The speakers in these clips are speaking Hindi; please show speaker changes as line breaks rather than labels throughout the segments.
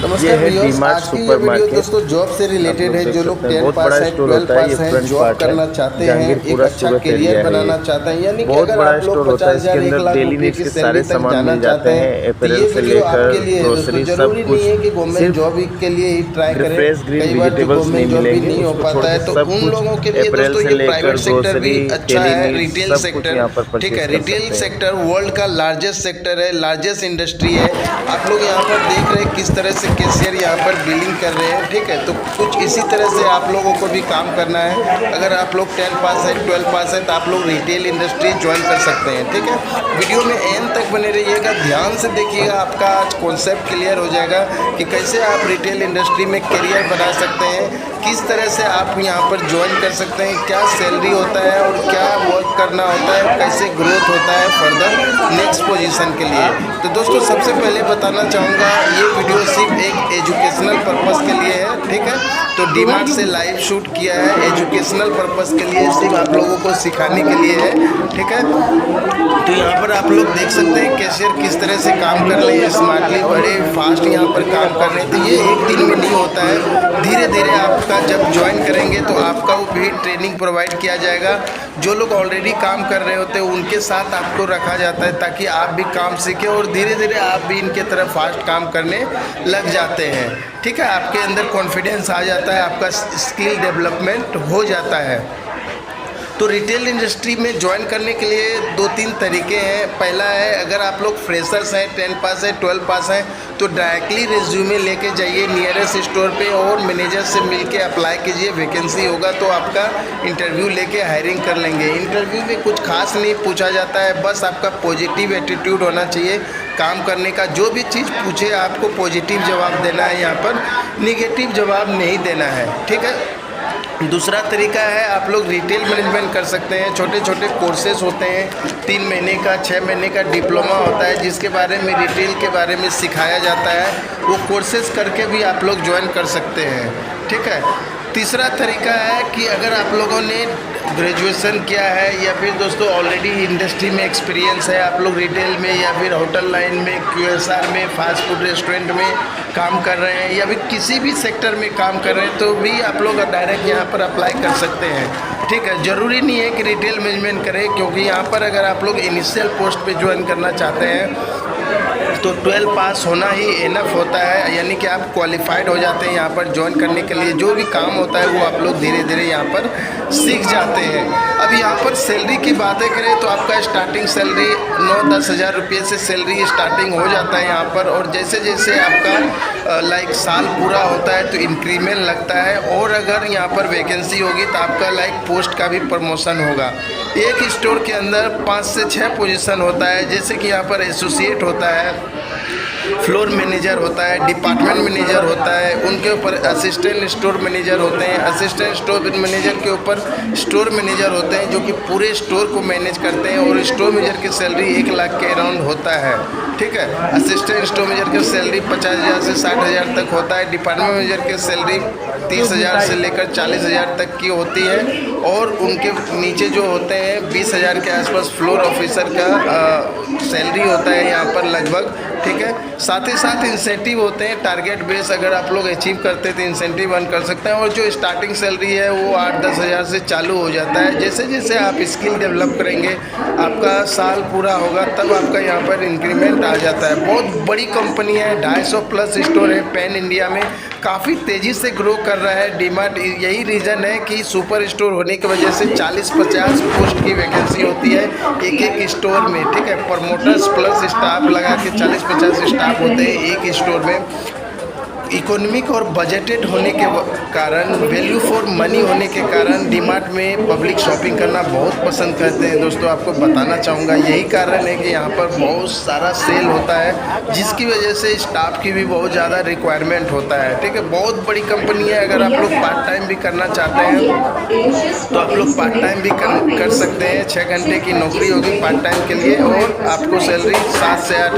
ये
नमस्कार
है
व्यूअर्स,
डीमार्ट
आज की ये
सुपर
वीडियो
मार्केट।
दोस्तों जॉब से
आप
रिलेटेड
लोग
है।
देख
जो लोग
सकते हैं
10
बहुत बड़ा
पास है,
स्टोर
12
होता है। ये
पास है,
फ्रंट
जॉब
पार्ट है,
करना चाहते हैं, एक
जहांगीरपुरा
अच्छा
सूरत
करियर
एरिया है
बनाना
ये।
चाहते हैं, यानी कि
बहुत
अगर
बड़ा
आप लोग
स्टोर होता है, इसके
50,000 1
अंदर
लाख
डेली
रुपए
नीड्स
की
के
सैलरी
सारे
तक
सामान
जाना
मिल
चाहते
जाते
हैं
हैं,
तो ये
अपैरल से
वीडियो
लेकर
आपके लिए है दोस्तों।
ग्रोसरी सब
जरूरी नहीं
कुछ।
है कि गवर्नमेंट
सिर्फ
जॉब ही के लिए ही ट्राई करें।
फ्रेश ग्रीन
कई बार जो
वेजिटेबल्स नहीं
गवर्नमेंट जॉब भी
मिलेंगे,
नहीं हो
उसको छोड़
पाता
के
है तो
सब
उन
कुछ
लोगों के लिए
अप्रैल
दोस्तों
से
ये
लेकर
प्राइवेट सेक्टर भी
ग्रोसरी,
अच्छा
डेली
है।
नीड्स
रिटेल
सब कुछ
सेक्टर,
यहाँ पर
ठीक है,
परचेज कर
रिटेल
सकते हैं।
सेक्टर वर्ल्ड का लार्जेस्ट सेक्टर है, लार्जेस्ट इंडस्ट्री है। आप लोग यहाँ पर देख रहे हैं किस तरह से कैशियर यहाँ पर बिलिंग कर रहे हैं, ठीक है। तो कुछ इसी तरह से आप लोगों को भी काम करना है। अगर आप लोग 10 पास है, 12 पास है तो आप लोग रिटेल इंडस्ट्री ज्वाइन कर सकते हैं, ठीक है। वीडियो में एंड तक बने रहिएगा, ध्यान से देखिएगा, आपका आज कॉन्सेप्ट क्लियर हो जाएगा कि कैसे आप रिटेल इंडस्ट्री में करियर बना सकते हैं, किस तरह से आप यहाँ पर ज्वाइन कर सकते हैं, क्या सैलरी होता है और क्या वर्क करना होता है, कैसे ग्रोथ होता है फर्दर नेक्स्ट पोजीशन के लिए। तो दोस्तों सबसे पहले बताना चाहूँगा ये वीडियो सिर्फ एक एजुकेशनल पर्पस के लिए है, ठीक है। तो डीमार्ट से लाइव शूट किया है, एजुकेशनल पर्पस के लिए, सिर्फ आप लोगों को सिखाने के लिए है, ठीक है। तो यहाँ पर आप लोग देख सकते हैं कैशियर किस तरह से काम कर रहे हैं, स्मार्टली, बड़े फास्ट यहाँ पर काम कर रहे हैं। तो ये एक दिन में नहीं होता है, धीरे धीरे आपका जब ज्वाइन करेंगे तो आपका वो भी ट्रेनिंग प्रोवाइड किया जाएगा। जो लोग ऑलरेडी काम कर रहे होते हैं उनके साथ आपको रखा जाता है ताकि आप भी काम सीखें और धीरे धीरे आप भी इनके तरफ फास्ट काम करने लग जाते हैं, ठीक है। आपके अंदर कॉन्फिडेंस आ जाता है, आपका स्किल डेवलपमेंट हो जाता है। तो रिटेल इंडस्ट्री में ज्वाइन करने के लिए 2-3 तरीके हैं। पहला है, अगर आप लोग फ्रेशर्स हैं, 10 पास है, 12 पास हैं, तो डायरेक्टली रिज्यूमे लेके जाइए नियरेस्ट स्टोर पे और मैनेजर से मिलके अप्लाई कीजिए। वैकेंसी होगा तो आपका इंटरव्यू लेके हायरिंग कर लेंगे। इंटरव्यू में कुछ खास नहीं पूछा जाता है, बस आपका पॉजिटिव एटीट्यूड होना चाहिए काम करने का। जो भी चीज़ पूछे आपको पॉजिटिव जवाब देना है, यहाँ पर निगेटिव जवाब नहीं देना है, ठीक है। दूसरा तरीका है, आप लोग रिटेल मैनेजमेंट कर सकते हैं। छोटे छोटे कोर्सेज होते हैं, 3 महीने का, 6 महीने का डिप्लोमा होता है जिसके बारे में रिटेल के बारे में सिखाया जाता है। वो कोर्सेज करके भी आप लोग ज्वाइन कर सकते हैं, ठीक है। तीसरा तरीका है कि अगर आप लोगों ने ग्रेजुएशन किया है या फिर दोस्तों ऑलरेडी इंडस्ट्री में एक्सपीरियंस है, आप लोग रिटेल में या फिर होटल लाइन में, QSR में, फास्ट फूड रेस्टोरेंट में काम कर रहे हैं या फिर किसी भी सेक्टर में काम कर रहे हैं तो भी आप लोग डायरेक्ट यहाँ पर अप्लाई कर सकते हैं, ठीक है। ज़रूरी नहीं है कि रिटेल मैनेजमेंट करें, क्योंकि यहाँ पर अगर आप लोग इनिशियल पोस्ट पे ज्वाइन करना चाहते हैं तो 12 पास होना ही इनफ होता है, यानी कि आप क्वालिफाइड हो जाते हैं यहाँ पर ज्वाइन करने के लिए। जो भी काम होता है वो आप लोग धीरे धीरे यहाँ पर सीख जाते हैं। अब यहाँ पर सैलरी की बातें करें तो आपका स्टार्टिंग सैलरी 9-10 हज़ार रुपये से सैलरी स्टार्टिंग हो जाता है यहाँ पर। और जैसे जैसे आपका लाइक साल पूरा होता है तो इंक्रीमेंट लगता है, और अगर यहाँ पर वैकेंसी होगी तो आपका लाइक पोस्ट का भी प्रमोशन होगा। एक स्टोर के अंदर 5 से 6 पोजीशन होता है, जैसे कि यहाँ पर एसोसिएट होता है, फ्लोर मैनेजर होता है, डिपार्टमेंट मैनेजर होता है, उनके ऊपर असिस्टेंट स्टोर मैनेजर होते हैं, असिस्टेंट स्टोर मैनेजर के ऊपर स्टोर मैनेजर होते हैं जो कि पूरे स्टोर को मैनेज करते हैं, और स्टोर मैनेजर की सैलरी 1 लाख के अराउंड होता है, ठीक है। असिस्टेंट स्टोर मैनेजर की सैलरी 50,000 से 60,000 तक होता है। डिपार्टमेंट मैनेजर की सैलरी 30,000 से लेकर 40,000 तक की होती है, और उनके नीचे जो होते हैं 20,000 के आसपास फ्लोर ऑफिसर का सैलरी होता है यहाँ पर लगभग, ठीक है। साथ ही साथ इंसेंटिव होते हैं, टारगेट बेस अगर आप लोग अचीव करते हैं तो इंसेंटिव अर्न कर सकते हैं, और जो स्टार्टिंग सैलरी है वो 8-10 हज़ार से चालू हो जाता है। जैसे जैसे आप स्किल डेवलप करेंगे, आपका साल पूरा होगा तब आपका यहाँ पर इंक्रीमेंट आ जाता है। बहुत बड़ी कंपनी है, 250 प्लस स्टोर है पैन इंडिया में, काफ़ी तेज़ी से ग्रो कर रहा है डीमार्ट। यही रीज़न है कि सुपर स्टोर होने की वजह से 40-50 पोस्ट की वैकेंसी होती है एक एक स्टोर में, ठीक है। प्रमोटर्स प्लस स्टाफ लगा के 40-50 स्टाफ होते हैं एक स्टोर में। इकोनॉमिक और बजटेड होने के कारण, वैल्यू फॉर मनी होने के कारण डीमार्ट में पब्लिक शॉपिंग करना बहुत पसंद करते हैं। दोस्तों आपको बताना चाहूँगा यही कारण है कि यहाँ पर बहुत सारा सेल होता है, जिसकी वजह से स्टाफ की भी बहुत ज़्यादा रिक्वायरमेंट होता है, ठीक है। बहुत बड़ी कंपनी है, अगर आप लोग पार्ट टाइम भी करना चाहते हैं तो आप लोग पार्ट टाइम भी कर सकते हैं। 6 घंटे की नौकरी होगी पार्ट टाइम के लिए, और आपको सैलरी 7 से 8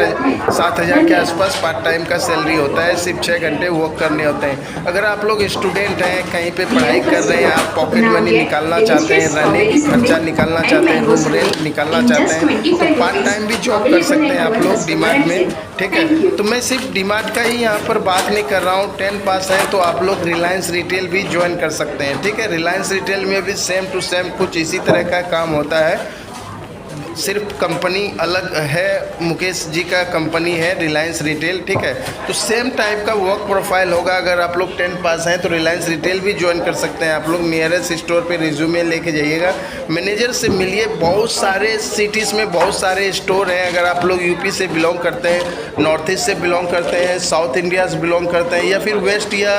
7 हज़ार के आसपास पार्ट टाइम का सैलरी होता है सिर्फ 6 घंटे छोटे वर्क करने होते हैं। अगर आप लोग स्टूडेंट हैं, कहीं पे पढ़ाई कर रहे हैं, आप पॉकेट मनी निकालना चाहते हैं, रहने की खर्चा निकालना चाहते हैं, रूम रेंट निकालना चाहते हैं, तो पार्ट टाइम भी जॉब कर सकते हैं आप लोग डीमार्ट में, ठीक है। तो मैं सिर्फ डीमार्ट का ही यहाँ पर बात नहीं कर रहा हूँ। 10 पास है तो आप लोग रिलायंस रिटेल भी ज्वाइन कर सकते हैं, ठीक है। रिलायंस रिटेल में भी सेम टू सेम कुछ इसी तरह का काम होता है, सिर्फ कंपनी अलग है। मुकेश जी का कंपनी है रिलायंस रिटेल, ठीक है। तो सेम टाइप का वर्क प्रोफाइल होगा। अगर आप लोग 10 पास हैं तो रिलायंस रिटेल भी ज्वाइन कर सकते हैं। आप लोग नियरेस्ट स्टोर पे रिज्यूमे लेके जाइएगा, मैनेजर से मिलिए। बहुत सारे सिटीज़ में बहुत सारे स्टोर हैं। अगर आप लोग यूपी से बिलोंग करते हैं, नॉर्थ ईस्ट से बिलोंग करते हैं, साउथ इंडिया से बिलोंग करते हैं, या फिर वेस्ट या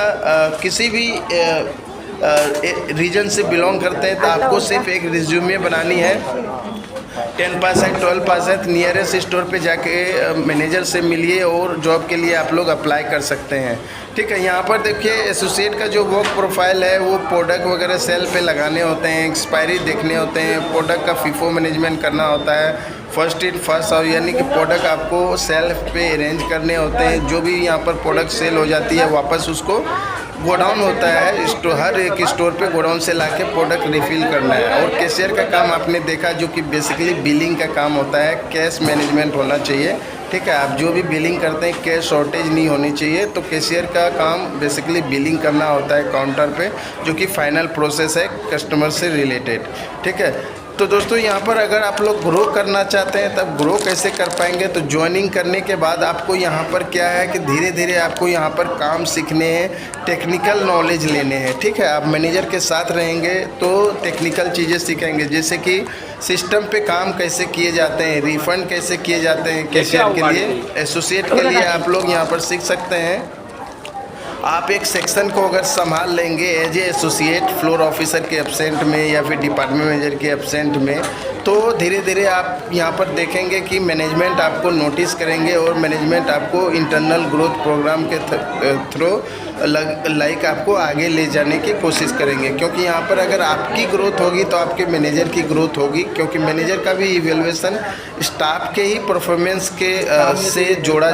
किसी भी रीजन से बिलोंग करते हैं, तो आपको सिर्फ एक रिज्यूमे बनानी है। 10 पास है, 12 पास है, तो नियरेस्ट स्टोर पे जाके मैनेजर से मिलिए और जॉब के लिए आप लोग अप्लाई कर सकते हैं, ठीक है। यहाँ पर देखिए एसोसिएट का जो वर्क प्रोफाइल है वो प्रोडक्ट वगैरह सेल पे लगाने होते हैं, एक्सपायरी देखने होते हैं, प्रोडक्ट का फीफो मैनेजमेंट करना होता है, फर्स्ट इन फर्स्ट आउट, यानी कि प्रोडक्ट आपको सेल्फ पे अरेंज करने होते हैं। जो भी यहाँ पर प्रोडक्ट सेल हो जाती है वापस उसको गोडाउन होता है, हर एक स्टोर पे गोडाउन से लाके प्रोडक्ट रिफ़िल करना है। और कैशियर का काम आपने देखा जो कि बेसिकली बिलिंग का काम होता है, कैश मैनेजमेंट होना चाहिए, ठीक है। आप जो भी बिलिंग करते हैं कैश शॉर्टेज नहीं होनी चाहिए। तो कैशियर का काम बेसिकली बिलिंग करना होता है काउंटर पे, जो कि फाइनल प्रोसेस है कस्टमर से रिलेटेड, ठीक है। तो दोस्तों यहाँ पर अगर आप लोग ग्रो करना चाहते हैं तब ग्रो कैसे कर पाएंगे, तो ज्वाइनिंग करने के बाद आपको यहाँ पर क्या है कि धीरे धीरे आपको यहाँ पर काम सीखने हैं, टेक्निकल नॉलेज लेने हैं, ठीक है। आप मैनेजर के साथ रहेंगे तो टेक्निकल चीज़ें सीखेंगे, जैसे कि सिस्टम पे काम कैसे किए जाते हैं, रिफ़ंड कैसे किए जाते हैं कैशियर के लिए। एसोसिएट के लिए आप लोग यहाँ पर सीख सकते हैं। आप एक सेक्शन को अगर संभाल लेंगे as a associate floor officer के एब्सेंट में या फिर डिपार्टमेंट मैनेजर के एब्सेंट में, तो धीरे धीरे आप यहाँ पर देखेंगे कि मैनेजमेंट आपको नोटिस करेंगे और मैनेजमेंट आपको इंटरनल ग्रोथ प्रोग्राम के थ्रू लाइक आपको आगे ले जाने की कोशिश करेंगे। क्योंकि यहाँ पर अगर आपकी ग्रोथ होगी तो आपके मैनेजर की ग्रोथ होगी, क्योंकि मैनेजर का भी इवेल्युएशन स्टाफ के ही परफॉर्मेंस के से जोड़ा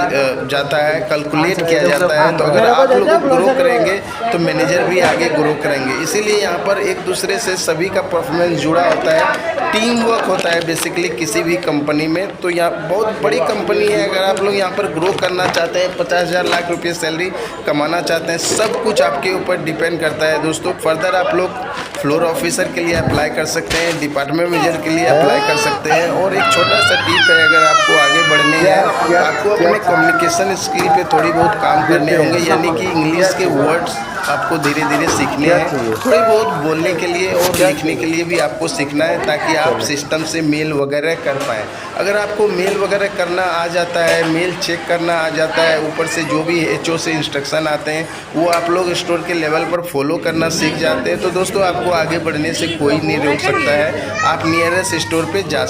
जाता है, कैलकुलेट किया जाता है। तो अगर आप लोग ग्रो करेंगे तो मैनेजर भी आगे ग्रो करेंगे। इसीलिए यहाँ पर एक दूसरे से सभी का परफॉर्मेंस जुड़ा होता है, टीम वर्क होता है बेसिकली किसी भी कंपनी में। तो यहाँ बहुत बड़ी कंपनी है, अगर आप लोग यहाँ पर ग्रो करना चाहते हैं, 50,000 लाख रुपये सैलरी कमाना चाहते हैं, सब कुछ आपके ऊपर डिपेंड करता है दोस्तों। फर्दर आप लोग फ्लोर ऑफिसर के लिए अप्लाई कर सकते हैं, डिपार्टमेंट मैनेजर के लिए अप्लाई कर सकते हैं। और एक छोटा सा टिप है, अगर आपको आगे बढ़ने हैं तो आपको अपने कम्युनिकेशन स्किल पे थोड़ी बहुत काम करने होंगे, यानी कि इंग्लिश के वर्ड्स आपको धीरे धीरे सीखने हैं, थोड़ी बहुत बोलने के लिए और लिखने के लिए भी आपको सीखना है, ताकि आप सिस्टम से मेल वगैरह कर पाएँ। अगर आपको मेल वगैरह करना आ जाता है, मेल चेक करना आ जाता है, ऊपर से जो भी एचओ से इंस्ट्रक्शन आते हैं वो आप लोग स्टोर के लेवल पर फॉलो करना सीख जाते हैं, तो दोस्तों आपको आगे बढ़ने से कोई नहीं रोक सकता है। आप नियरेस्ट स्टोर पे जा सकते हैं।